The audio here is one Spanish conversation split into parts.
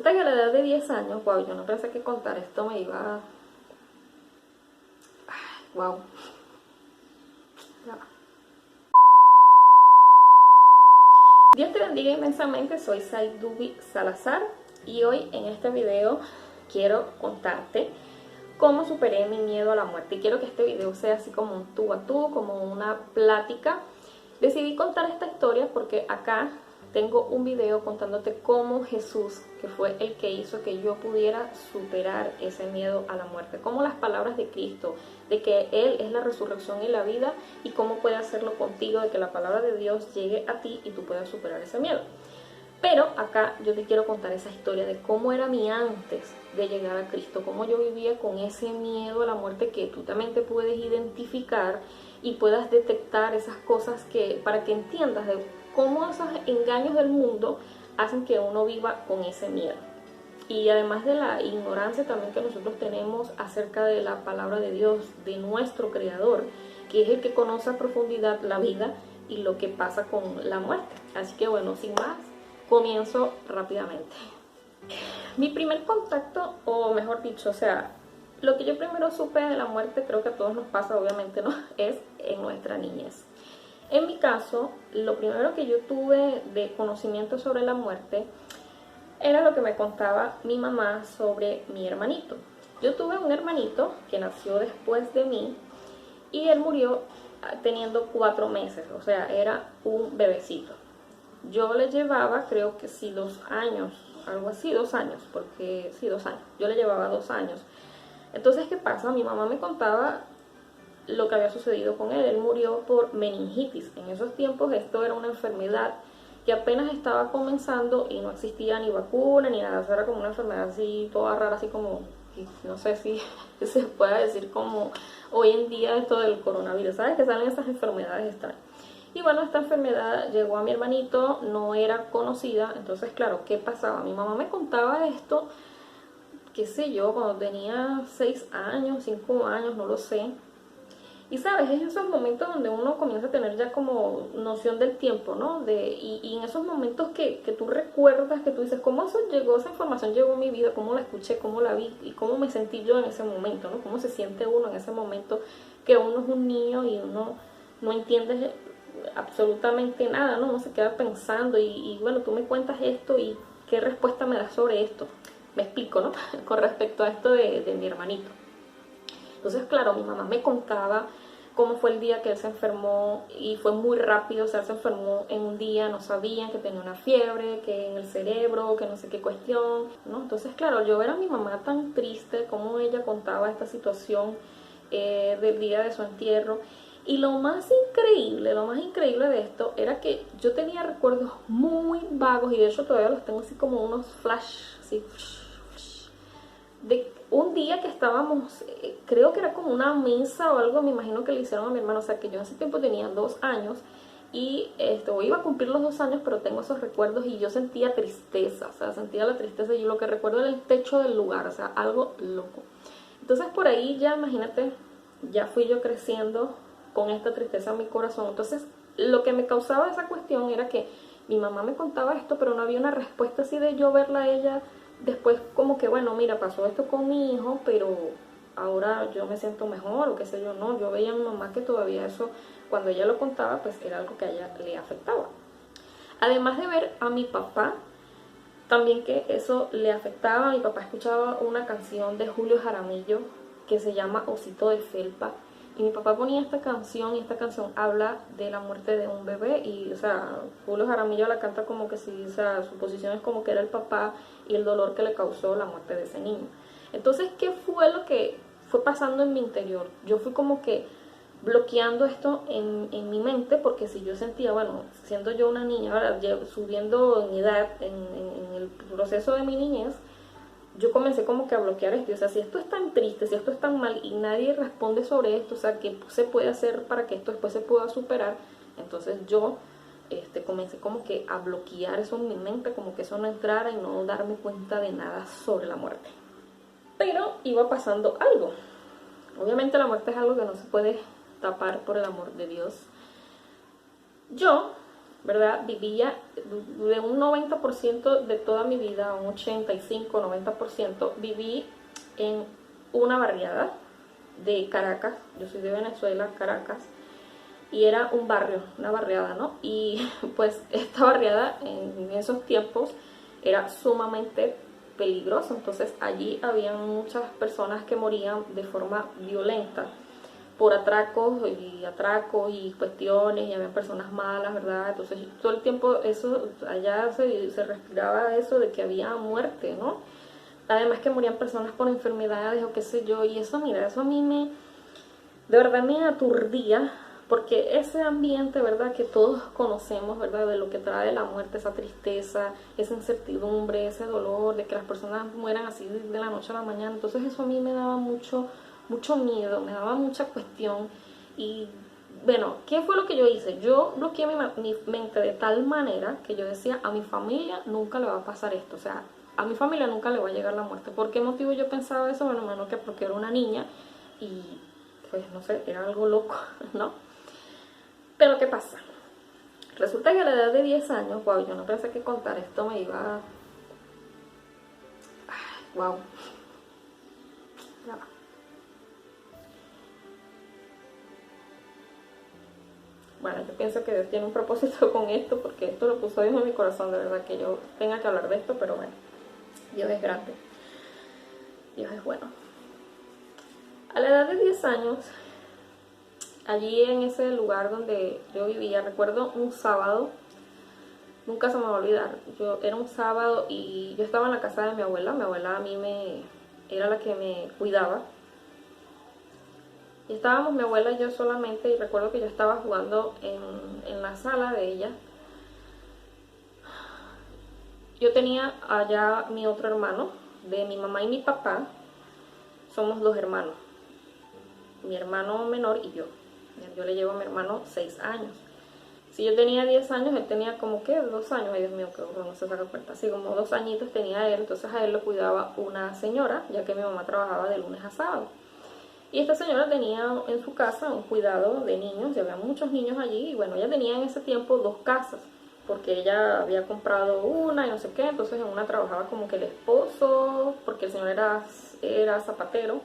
Resulta que a la edad de 10 años, wow, yo no pensé que contar esto me iba a... Wow. Dios te bendiga inmensamente, soy Saidubi Salazar y hoy en este video quiero contarte cómo superé mi miedo a la muerte. Y quiero que este video sea así como un tú a tú, como una plática. Decidí contar esta historia porque acá tengo un video contándote cómo Jesús, que fue el que hizo que yo pudiera superar ese miedo a la muerte, cómo las palabras de Cristo, de que Él es la resurrección y la vida, y cómo puede hacerlo contigo, de que la palabra de Dios llegue a ti y tú puedas superar ese miedo. Pero acá yo te quiero contar esa historia de cómo era mi antes de llegar a Cristo, cómo yo vivía con ese miedo a la muerte que tú también te puedes identificar y puedas detectar esas cosas que, para que entiendas de cómo esos engaños del mundo hacen que uno viva con ese miedo. Y además de la ignorancia también que nosotros tenemos acerca de la palabra de Dios, de nuestro Creador, que es el que conoce a profundidad la vida y lo que pasa con la muerte. Así que bueno, sin más, comienzo rápidamente. Mi primer contacto, o mejor dicho, o sea, lo que yo primero supe de la muerte, creo que a todos nos pasa, obviamente, ¿no? Es en nuestra niñez. En mi caso, lo primero que yo tuve de conocimiento sobre la muerte era lo que me contaba mi mamá sobre mi hermanito. Yo tuve un hermanito que nació después de mí y él murió teniendo 4 meses, o sea, era un bebecito. Yo le llevaba, creo que sí, 2 años, algo así, 2 años, porque sí, 2 años. Yo le llevaba 2 años. Entonces, ¿qué pasa? Mi mamá me contaba lo que había sucedido con él. Él murió por meningitis. En esos tiempos esto era una enfermedad que apenas estaba comenzando y no existía ni vacuna ni nada. Eso era como una enfermedad así toda rara, así como, no sé si se puede decir como hoy en día esto del coronavirus. ¿Sabes? Que salen esas enfermedades extrañas. Y bueno, esta enfermedad llegó a mi hermanito, no era conocida. Entonces, claro, ¿qué pasaba? Mi mamá me contaba esto, qué sé yo, cuando tenía 6 años, 5 años, no lo sé. Y sabes, es esos momentos donde uno comienza a tener ya como noción del tiempo, ¿no? Y en esos momentos que tú recuerdas, que tú dices, ¿cómo eso llegó, esa información llegó a mi vida? ¿Cómo la escuché? ¿Cómo la vi? ¿Y cómo me sentí yo en ese momento? ¿No? ¿Cómo se siente uno en ese momento que uno es un niño y uno no entiende absolutamente nada, ¿no? Uno se queda pensando y bueno, tú me cuentas esto y ¿qué respuesta me das sobre esto? Me explico, ¿no? Con respecto a esto de mi hermanito. Entonces, claro, mi mamá me contaba cómo fue el día que él se enfermó y fue muy rápido, o sea, se enfermó en un día, no sabían que tenía una fiebre, que en el cerebro, que no sé qué cuestión, ¿no? Entonces, claro, yo ver a mi mamá tan triste, como ella contaba esta situación del día de su entierro. Y lo más increíble de esto era que yo tenía recuerdos muy vagos y de hecho todavía los tengo así como unos flash, así, de un día que estábamos, creo que era como una misa o algo, me imagino que le hicieron a mi hermano, o sea que yo en ese tiempo tenía 2 años y iba a cumplir los 2 años, pero tengo esos recuerdos y yo sentía tristeza, o sea, sentía la tristeza y lo que recuerdo era el techo del lugar, o sea, algo loco. Entonces por ahí ya, imagínate, ya fui yo creciendo con esta tristeza en mi corazón. Entonces lo que me causaba esa cuestión era que mi mamá me contaba esto, pero no había una respuesta así de yo verla a ella después como que, bueno, mira, pasó esto con mi hijo, pero ahora yo me siento mejor o qué sé yo, no. Yo veía a mi mamá que todavía eso, cuando ella lo contaba, pues era algo que a ella le afectaba. Además de ver a mi papá, también que eso le afectaba. Mi papá escuchaba una canción de Julio Jaramillo que se llama Osito de Felpa. Y mi papá ponía esta canción y esta canción habla de la muerte de un bebé. Y, o sea, Julio Jaramillo la canta como que si, o sea, su posición es como que era el papá y el dolor que le causó la muerte de ese niño. Entonces, ¿qué fue lo que fue pasando en mi interior? Yo fui como que bloqueando esto en mi mente, porque si yo sentía, bueno, siendo yo una niña, ahora subiendo en edad, en el proceso de mi niñez, yo comencé como que a bloquear esto. O sea, si esto es tan triste, si esto es tan mal y nadie responde sobre esto, o sea, ¿qué se puede hacer para que esto después se pueda superar? Entonces yo comencé como que a bloquear eso en mi mente, como que eso no entrara y no darme cuenta de nada sobre la muerte. Pero iba pasando algo. Obviamente la muerte es algo que no se puede tapar por el amor de Dios. Yo ¿verdad? Vivía de un 90% de toda mi vida, un 85-90%, viví en una barriada de Caracas. Yo soy de Venezuela, Caracas, y era un barrio, una barriada, ¿no? Y pues esta barriada en esos tiempos era sumamente peligrosa, entonces allí había muchas personas que morían de forma violenta por atracos y cuestiones, y había personas malas, ¿verdad? Entonces todo el tiempo eso, allá se respiraba eso de que había muerte, ¿no? Además que morían personas por enfermedades o qué sé yo, y eso, mira, eso a mí de verdad me aturdía, porque ese ambiente, ¿verdad?, que todos conocemos, ¿verdad?, de lo que trae la muerte, esa tristeza, esa incertidumbre, ese dolor, de que las personas mueran así de la noche a la mañana, entonces eso a mí me daba mucho miedo, me daba mucha cuestión. Y bueno, ¿qué fue lo que yo hice? Yo bloqueé mi mente de tal manera que yo decía, a mi familia nunca le va a pasar esto, o sea, a mi familia nunca le va a llegar la muerte. ¿Por qué motivo yo pensaba eso? Bueno, menos que porque era una niña y pues no sé, era algo loco, ¿no? Pero ¿qué pasa? Resulta que a la edad de 10 años, wow, yo no pensé que contar esto me iba... Wow. Ya va. Bueno, yo pienso que Dios tiene un propósito con esto, porque esto lo puso Dios en mi corazón, de verdad, que yo tenga que hablar de esto, pero bueno, Dios es grande, Dios es bueno. A la edad de 10 años, allí en ese lugar donde yo vivía, recuerdo un sábado, nunca se me va a olvidar, era un sábado y yo estaba en la casa de mi abuela a mí era la que me cuidaba. Y estábamos mi abuela y yo solamente, y recuerdo que yo estaba jugando en la sala de ella. Yo tenía allá mi otro hermano, de mi mamá y mi papá, somos dos hermanos, mi hermano menor y yo. Yo le llevo a mi hermano 6 años. Si yo tenía 10 años, él tenía como que 2 años, ay Dios mío, que horror, no se saca cuenta, así como 2 añitos tenía él, entonces a él lo cuidaba una señora, ya que mi mamá trabajaba de lunes a sábado. Y esta señora tenía en su casa un cuidado de niños, y había muchos niños allí, y bueno, ella tenía en ese tiempo 2 casas, porque ella había comprado una y no sé qué, entonces en una trabajaba como que el esposo, porque el señor era zapatero,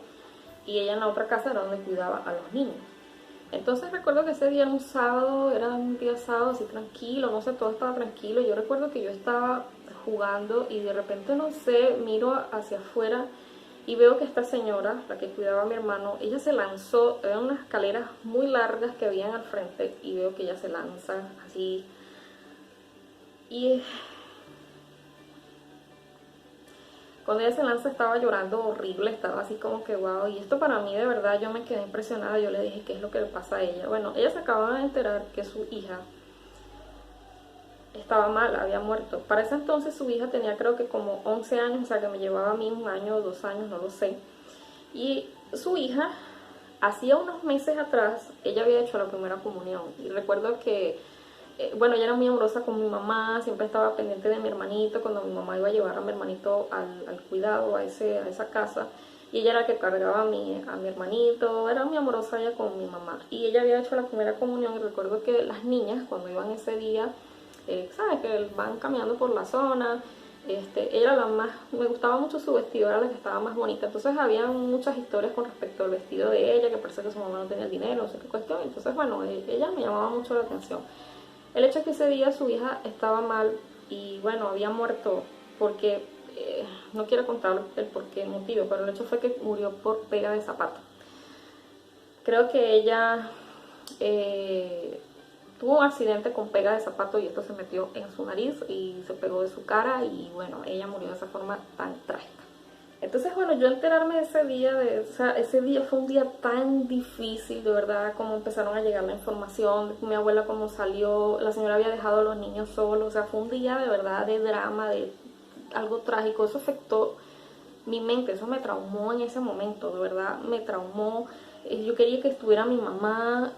y ella en la otra casa era donde cuidaba a los niños. Entonces recuerdo que ese día era un sábado, era un día sábado así tranquilo, no sé, todo estaba tranquilo. Yo recuerdo que yo estaba jugando y de repente, no sé, miro hacia afuera y veo que esta señora, la que cuidaba a mi hermano, ella se lanzó, eran unas escaleras muy largas que habían al frente, y veo que ella se lanza así. Y cuando ella se lanza estaba llorando horrible, estaba así como que wow, y esto para mí de verdad, yo me quedé impresionada. Yo le dije, ¿qué es lo que le pasa a ella? Bueno, ella se acababa de enterar que su hija estaba mal, había muerto. Para ese entonces su hija tenía creo que como 11 años, o sea que me llevaba a mí 1 año o 2 años, no lo sé. Y su hija, hacía unos meses atrás, ella había hecho la primera comunión. Y recuerdo que bueno, ella era muy amorosa con mi mamá, siempre estaba pendiente de mi hermanito, cuando mi mamá iba a llevar a mi hermanito al cuidado, a esa casa, y ella era la que cargaba a mi hermanito, era muy amorosa ella con mi mamá, y ella había hecho la primera comunión, y recuerdo que las niñas, cuando iban ese día, ¿sabes? Que van caminando por la zona, ella era la más, me gustaba mucho su vestido, era la que estaba más bonita, entonces había muchas historias con respecto al vestido de ella, que parece que su mamá no tenía dinero, no sé qué cuestión, entonces bueno, ella me llamaba mucho la atención. El hecho es que ese día su hija estaba mal y bueno, había muerto porque, no quiero contar el porqué, el motivo, pero el hecho fue que murió por pega de zapato. Creo que ella tuvo un accidente con pega de zapato y esto se metió en su nariz y se pegó de su cara, y bueno, ella murió de esa forma tan trágica. Entonces, bueno, yo enterarme de ese día, o sea, ese día fue un día tan difícil, de verdad, como empezaron a llegar la información, mi abuela cómo salió, la señora había dejado a los niños solos, o sea, fue un día de verdad de drama, de algo trágico. Eso afectó mi mente, eso me traumó en ese momento, de verdad, me traumó. Yo quería que estuviera mi mamá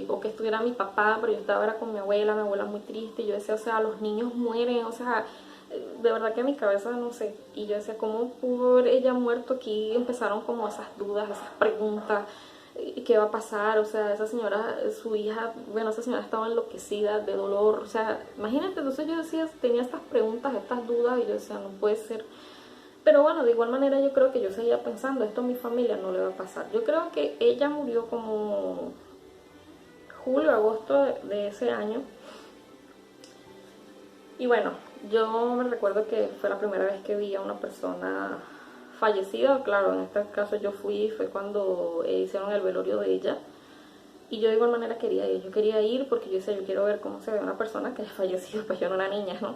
o que estuviera mi papá, pero yo estaba era con mi abuela muy triste, y yo decía, o sea, los niños mueren, o sea, de verdad que en mi cabeza no sé, y yo decía, ¿cómo pudo haber ella muerto aquí? Empezaron como esas dudas, esas preguntas, ¿y qué va a pasar? O sea, esa señora, su hija, bueno, esa señora estaba enloquecida de dolor, o sea, imagínate, entonces yo decía, tenía estas preguntas, estas dudas, y yo decía, no puede ser. Pero bueno, de igual manera yo creo que yo seguía pensando, esto a mi familia no le va a pasar. Yo creo que ella murió como julio, agosto de ese año. Y bueno, yo me recuerdo que fue la primera vez que vi a una persona fallecida. Claro, en este caso yo fui, fue cuando hicieron el velorio de ella. Y yo de igual manera quería ir. Yo quería ir porque yo decía, yo quiero ver cómo se ve una persona que es fallecida, pues yo no era niña, ¿no?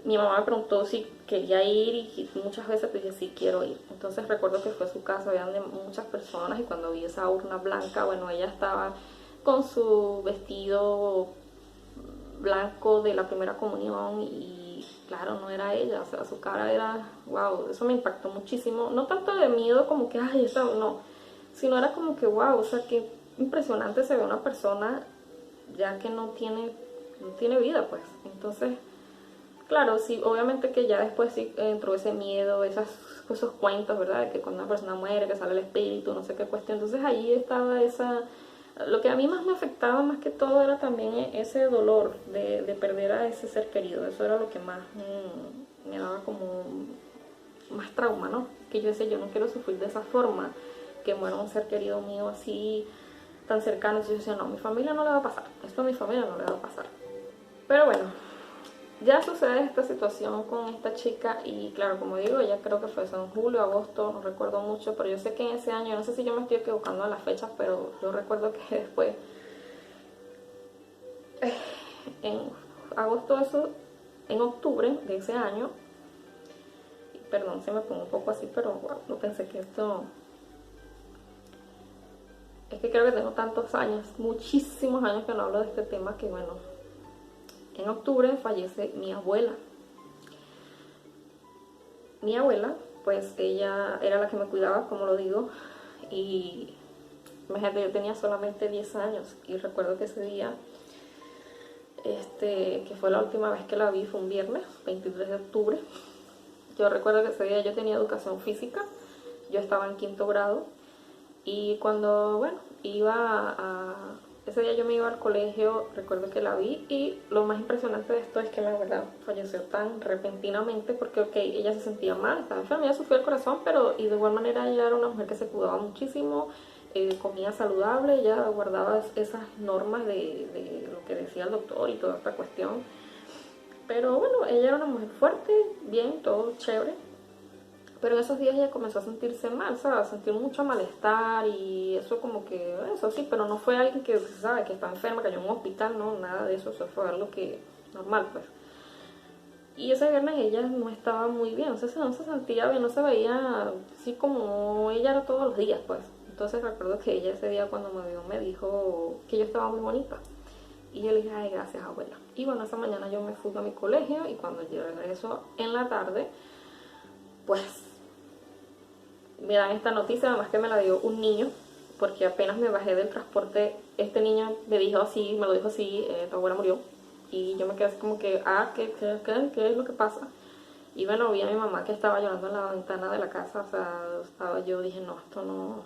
Mi mamá me preguntó si quería ir y muchas veces pues dije, sí, quiero ir. Entonces recuerdo que fue a su casa, habían muchas personas, y cuando vi esa urna blanca, bueno, ella estaba con su vestido blanco de la primera comunión, y claro, no era ella, o sea, su cara era, wow, eso me impactó muchísimo, no tanto de miedo como que, ay, esa no, sino era como que, wow, o sea, que impresionante se ve una persona ya que no tiene vida, pues. Entonces, claro, sí, obviamente que ya después sí entró ese miedo, esos cuentos, ¿verdad? De que cuando una persona muere, que sale el espíritu, no sé qué cuestión. Entonces ahí estaba esa... Lo que a mí más me afectaba más que todo era también ese dolor de perder a ese ser querido. Eso era lo que más me daba como más trauma, ¿no? Que yo decía, yo no quiero sufrir de esa forma, que muera un ser querido mío así, tan cercano. Entonces yo decía, no, a mi familia no le va a pasar. Esto a mi familia no le va a pasar. Pero bueno, ya sucede esta situación con esta chica, y claro, como digo, ya creo que fue eso en julio, agosto, no recuerdo mucho, pero yo sé que en ese año, no sé si yo me estoy equivocando en las fechas, pero yo recuerdo que después, en agosto, eso, en octubre de ese año, perdón, se me pongo un poco así, pero wow, no pensé que esto, es que creo que tengo tantos años, muchísimos años que no hablo de este tema, que bueno, en octubre fallece mi abuela. Mi abuela, pues ella era la que me cuidaba, como lo digo, y imagínate, yo tenía solamente 10 años, y recuerdo que ese día, que fue la última vez que la vi, fue un viernes, 23 de octubre. Yo recuerdo que ese día yo tenía educación física, yo estaba en quinto grado, y cuando, bueno, ese día yo me iba al colegio, recuerdo que la vi, y lo más impresionante de esto es que la verdad falleció tan repentinamente, porque ok, ella se sentía mal, estaba enferma, ella sufrió el corazón, pero y de igual manera ella era una mujer que se cuidaba muchísimo, comía saludable, ella guardaba esas normas de lo que decía el doctor y toda esta cuestión. Pero bueno, ella era una mujer fuerte, bien, todo chévere. Pero en esos días ella comenzó a sentirse mal, ¿sabes? A sentir mucho malestar, y eso como que, eso sí, pero no fue alguien que, ¿sabe? Que está enferma, cayó en un hospital, no, nada de eso, eso fue algo que, normal, pues. Y ese viernes ella no estaba muy bien, o sea, no se sentía bien, no se veía así como ella era todos los días, pues. Entonces recuerdo que ella ese día cuando me vio me dijo que yo estaba muy bonita. Y yo le dije, ay, gracias, abuela. Y bueno, esa mañana yo me fui a mi colegio, y cuando yo regreso en la tarde, pues me dan esta noticia, además que me la dio un niño, porque apenas me bajé del transporte, este niño me dijo así, me lo dijo así, tu abuela murió. Y yo me quedé así como que, ¿qué es lo que pasa? Y bueno, vi a mi mamá que estaba llorando en la ventana de la casa, o sea, yo dije, no, esto no...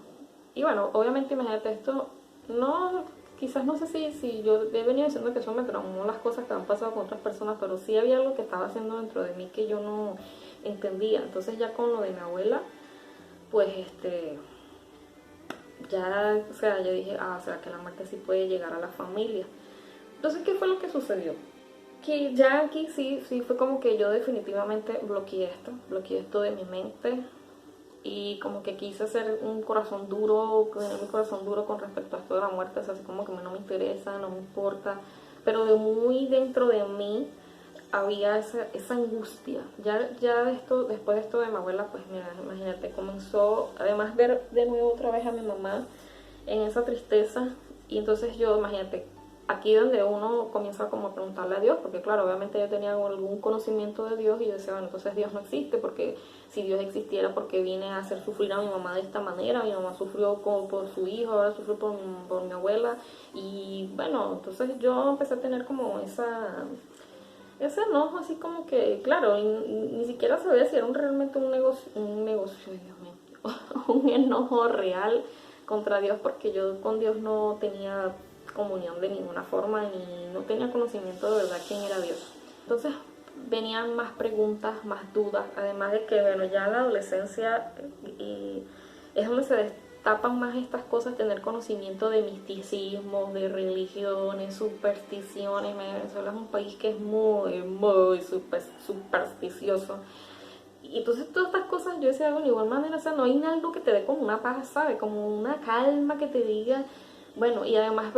Y bueno, obviamente imagínate esto, no, quizás no sé si yo he venido diciendo que eso me traumó las cosas que han pasado con otras personas, pero sí había algo que estaba haciendo dentro de mí que yo no entendía. Entonces ya con lo de mi abuela, pues ya, o sea, yo dije, o sea, que la muerte sí puede llegar a la familia. Entonces, ¿qué fue lo que sucedió? Que ya aquí sí fue como que yo definitivamente bloqueé esto de mi mente, y como que quise hacer un corazón duro, mi corazón duro con respecto a esto de la muerte, o sea, así como que no me interesa, no me importa, pero de muy dentro de mí había esa angustia. Ya después de esto de mi abuela, pues mira, imagínate, comenzó además ver de nuevo otra vez a mi mamá en esa tristeza, y entonces yo, imagínate, aquí donde uno comienza como a preguntarle a Dios, porque claro, obviamente yo tenía algún conocimiento de Dios, y yo decía, bueno, entonces Dios no existe, porque si Dios existiera, ¿por qué vine a hacer sufrir a mi mamá de esta manera? Mi mamá sufrió como por su hijo, ahora sufrió por mi abuela, y bueno, entonces yo empecé a tener como ese enojo, así como que, claro, ni siquiera sabía si era realmente un negocio, ay, Dios mío, un enojo real, contra Dios, porque yo con Dios no tenía comunión de ninguna forma, ni no tenía conocimiento de verdad quién era Dios. Entonces venían más preguntas, más dudas, además de que bueno, ya en la adolescencia es donde se destapan más estas cosas, tener conocimiento de misticismo, de religiones, supersticiones. Venezuela es un país que es muy supersticioso. Y entonces todas estas cosas yo decía, de igual manera, o sea, no hay algo que te dé como una paz, ¿sabes? Como una calma que te diga, bueno, y además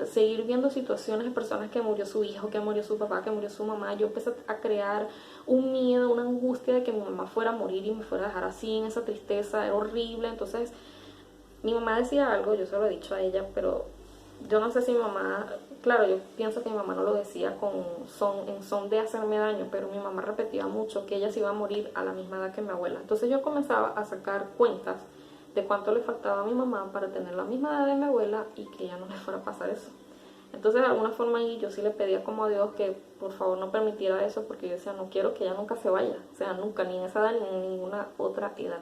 seguir viendo situaciones de personas que murió su hijo, que murió su papá, que murió su mamá. Yo empecé a crear un miedo, una angustia de que mi mamá fuera a morir y me fuera a dejar así en esa tristeza, era horrible. Entonces mi mamá decía algo, yo se lo he dicho a ella, pero yo no sé si mi mamá, claro, yo pienso que mi mamá no lo decía en son de hacerme daño, pero mi mamá repetía mucho que ella se iba a morir a la misma edad que mi abuela. Entonces yo comenzaba a sacar cuentas de cuánto le faltaba a mi mamá para tener la misma edad de mi abuela y que ya no le fuera a pasar eso. Entonces de alguna forma ahí yo sí le pedía como a Dios que por favor no permitiera eso, porque yo decía, no quiero que ella nunca se vaya, o sea, nunca, ni en esa edad ni en ninguna otra edad.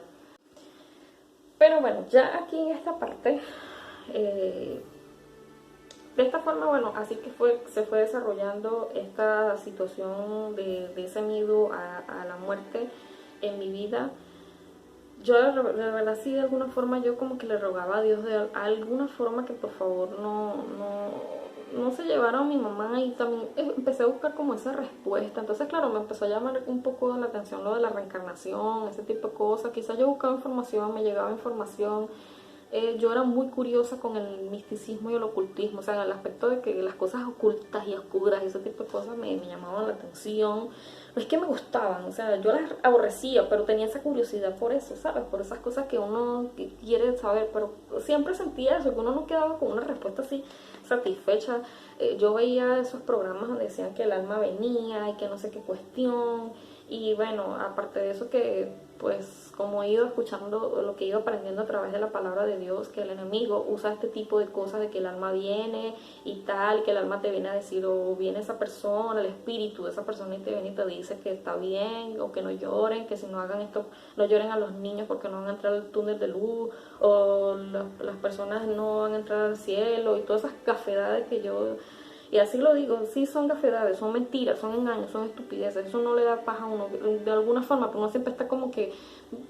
Pero bueno, ya aquí en esta parte, de esta forma, bueno, así que se fue desarrollando esta situación de ese miedo a la muerte en mi vida. Yo de verdad sí, de alguna forma yo como que le rogaba a Dios de alguna forma que por favor no se llevara a mi mamá, y también empecé a buscar como esa respuesta. Entonces claro, me empezó a llamar un poco la atención lo de la reencarnación, ese tipo de cosas. Quizás yo buscaba información, me llegaba información. Yo era muy curiosa con el misticismo y el ocultismo, o sea, en el aspecto de que las cosas ocultas y oscuras y ese tipo de cosas me llamaban la atención. No es que me gustaban, o sea, yo las aborrecía, pero tenía esa curiosidad por eso, ¿sabes? Por esas cosas que uno quiere saber, pero siempre sentía eso, que uno no quedaba con una respuesta así satisfecha. Yo veía esos programas donde decían que el alma venía y que no sé qué cuestión. Y bueno, aparte de eso, que pues como he ido escuchando, lo que he ido aprendiendo a través de la palabra de Dios, que el enemigo usa este tipo de cosas, de que el alma viene y tal, que el alma te viene a decir, o viene esa persona, el espíritu de esa persona y te viene y te dice que está bien, o que no lloren, que si no hagan esto, no lloren a los niños porque no van a entrar al túnel de luz, o las personas no van a entrar al cielo, y todas esas cafedades que yo... Y así lo digo, sí son gafedades, son mentiras, son engaños, son estupideces. Eso no le da paz a uno de alguna forma, pero uno siempre está como que,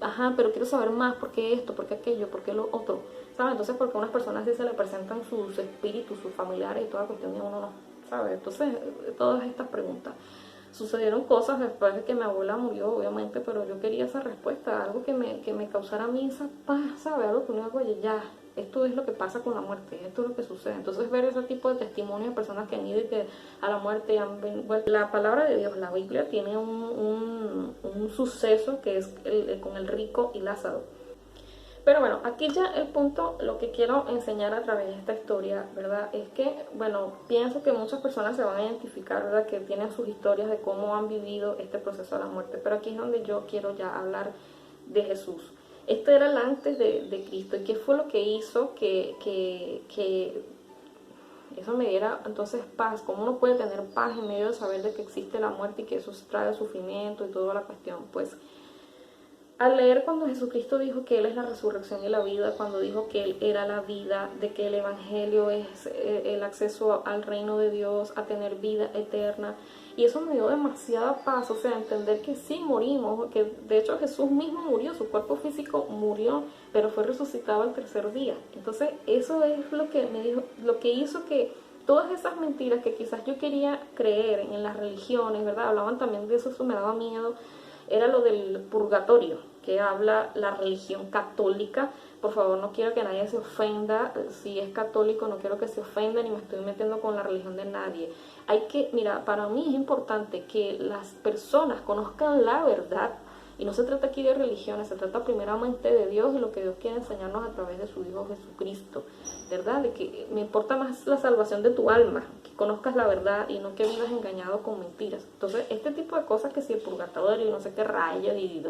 ajá, pero quiero saber más, ¿por qué esto? ¿Por qué aquello? ¿Por qué lo otro? ¿Sabes? Entonces, porque a unas personas sí se le presentan sus espíritus, sus familiares y toda cuestión, y a uno no, ¿sabes? Entonces, todas estas preguntas. Sucedieron cosas después de que mi abuela murió, obviamente, pero yo quería esa respuesta, algo que me causara a mí esa paz, ¿sabes? Algo que uno diga, oye, ya, esto es lo que pasa con la muerte, esto es lo que sucede. Entonces ver ese tipo de testimonios de personas que han ido y que a la muerte han vuelto. La palabra de Dios, la Biblia, tiene un suceso que es con el rico y Lázaro. Pero bueno, aquí ya el punto, lo que quiero enseñar a través de esta historia, ¿verdad? Es que, bueno, pienso que muchas personas se van a identificar, ¿verdad? Que tienen sus historias de cómo han vivido este proceso de la muerte. Pero aquí es donde yo quiero ya hablar de Jesús. Esto era el antes de Cristo. ¿Y qué fue lo que hizo que eso me diera entonces paz? ¿Cómo uno puede tener paz en medio de saber de que existe la muerte y que eso trae sufrimiento y toda la cuestión? Pues al leer cuando Jesucristo dijo que Él es la resurrección y la vida, cuando dijo que Él era la vida, de que el Evangelio es el acceso al reino de Dios, a tener vida eterna, y eso me dio demasiada paz, o sea, entender que sí morimos, que de hecho Jesús mismo murió, su cuerpo físico murió, pero fue resucitado al tercer día. Entonces eso es lo que me dijo, lo que hizo que todas esas mentiras que quizás yo quería creer en las religiones, ¿verdad? Hablaban también de eso, eso me daba miedo. Era lo del purgatorio, que habla la religión católica. Por favor, no quiero que nadie se ofenda. Si es católico, no quiero que se ofenda, ni me estoy metiendo con la religión de nadie. Mira, para mí es importante que las personas conozcan la verdad. Y no se trata aquí de religiones, se trata primeramente de Dios y lo que Dios quiere enseñarnos a través de su Hijo Jesucristo, ¿verdad? De que me importa más la salvación de tu alma, que conozcas la verdad y no que vivas engañado con mentiras. Entonces, este tipo de cosas, que si el purgatorio y no sé qué rayos y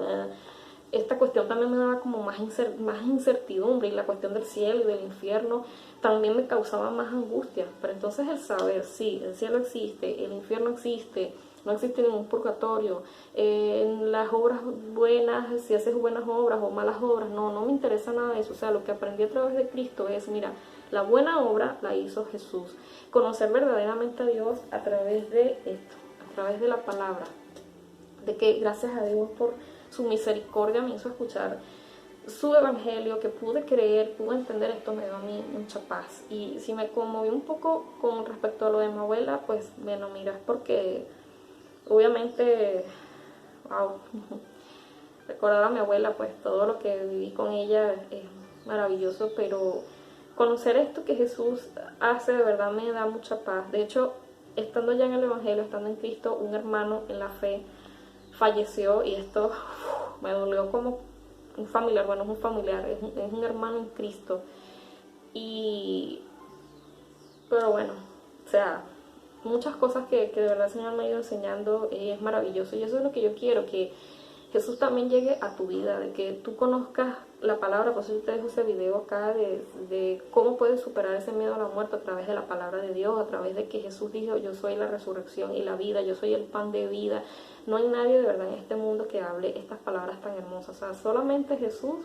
esta cuestión también me daba como más incertidumbre, y la cuestión del cielo y del infierno también me causaba más angustia. Pero entonces el saber, sí, el cielo existe, el infierno existe, no existe ningún purgatorio. En las obras buenas, si haces buenas obras o malas obras, no me interesa nada de eso. O sea, lo que aprendí a través de Cristo es, mira, la buena obra la hizo Jesús. Conocer verdaderamente a Dios a través de esto, a través de la palabra. De que gracias a Dios por su misericordia me hizo escuchar su evangelio, que pude creer, pude entender esto, me dio a mí mucha paz. Y si me conmoví un poco con respecto a lo de mi abuela, pues bueno, mira, es porque obviamente, wow, recordar a mi abuela, pues todo lo que viví con ella es maravilloso, pero conocer esto que Jesús hace de verdad me da mucha paz. De hecho, estando ya en el evangelio, estando en Cristo, un hermano en la fe falleció y esto me dolió como un familiar, bueno, es un familiar, es un hermano en Cristo. Pero bueno, o sea, muchas cosas que de verdad el Señor me ha ido enseñando, es maravilloso. Y eso es lo que yo quiero, que Jesús también llegue a tu vida, de que tú conozcas la palabra. Por eso yo te dejo ese video acá de cómo puedes superar ese miedo a la muerte a través de la palabra de Dios, a través de que Jesús dijo, yo soy la resurrección y la vida, yo soy el pan de vida. No hay nadie de verdad en este mundo que hable estas palabras tan hermosas. O sea, solamente Jesús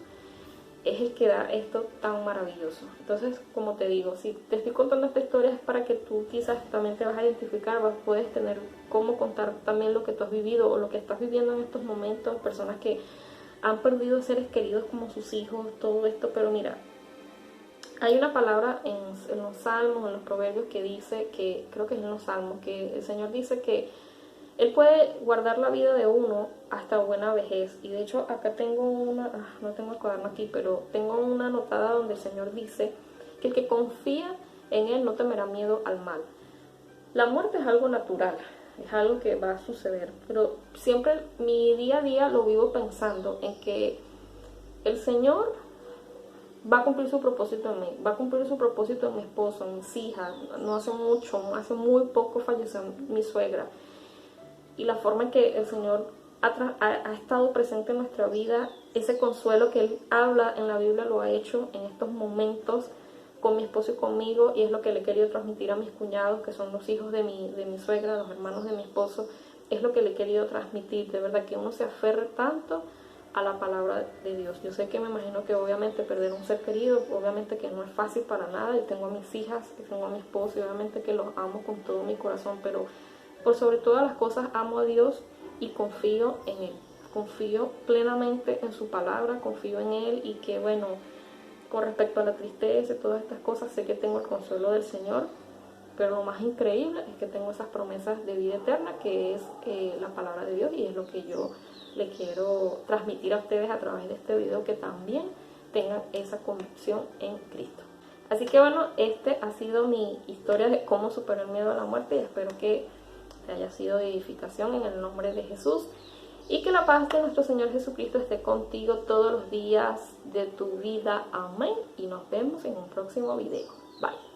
es el que da esto tan maravilloso. Entonces, como te digo, si te estoy contando esta historia es para que tú quizás también te vas a identificar, puedes tener cómo contar también lo que tú has vivido o lo que estás viviendo en estos momentos, personas que han perdido seres queridos como sus hijos, todo esto. Pero mira, hay una palabra en los salmos, en los proverbios que dice, que creo que es en los salmos, que el Señor dice que Él puede guardar la vida de uno hasta buena vejez. Y de hecho acá tengo no tengo el cuaderno aquí, pero tengo una anotada donde el Señor dice que el que confía en Él no temerá miedo al mal. La muerte es algo natural, es algo que va a suceder, pero siempre mi día a día lo vivo pensando en que el Señor va a cumplir su propósito en mí, va a cumplir su propósito en mi esposo, en mis hijas. No hace mucho, hace muy poco falleció mi suegra. Y la forma en que el Señor ha estado presente en nuestra vida, ese consuelo que Él habla en la Biblia lo ha hecho en estos momentos con mi esposo y conmigo, y es lo que le he querido transmitir a mis cuñados, que son los hijos de mi suegra, los hermanos de mi esposo. Es lo que le he querido transmitir, de verdad, que uno se aferre tanto a la palabra de Dios. Yo sé que me imagino que obviamente perder un ser querido, obviamente que no es fácil para nada. Yo tengo a mis hijas, tengo a mi esposo, y obviamente que los amo con todo mi corazón, pero por sobre todas las cosas amo a Dios y confío en Él. Confío plenamente en su palabra, confío en Él, y que bueno, con respecto a la tristeza y todas estas cosas, sé que tengo el consuelo del Señor, pero lo más increíble es que tengo esas promesas de vida eterna, que es la palabra de Dios, y es lo que yo le quiero transmitir a ustedes a través de este video, que también tengan esa convicción en Cristo. Así que bueno, este ha sido mi historia de cómo superar el miedo a la muerte, y espero que te haya sido de edificación en el nombre de Jesús. Y que la paz de nuestro Señor Jesucristo esté contigo todos los días de tu vida. Amén. Y nos vemos en un próximo video. Bye.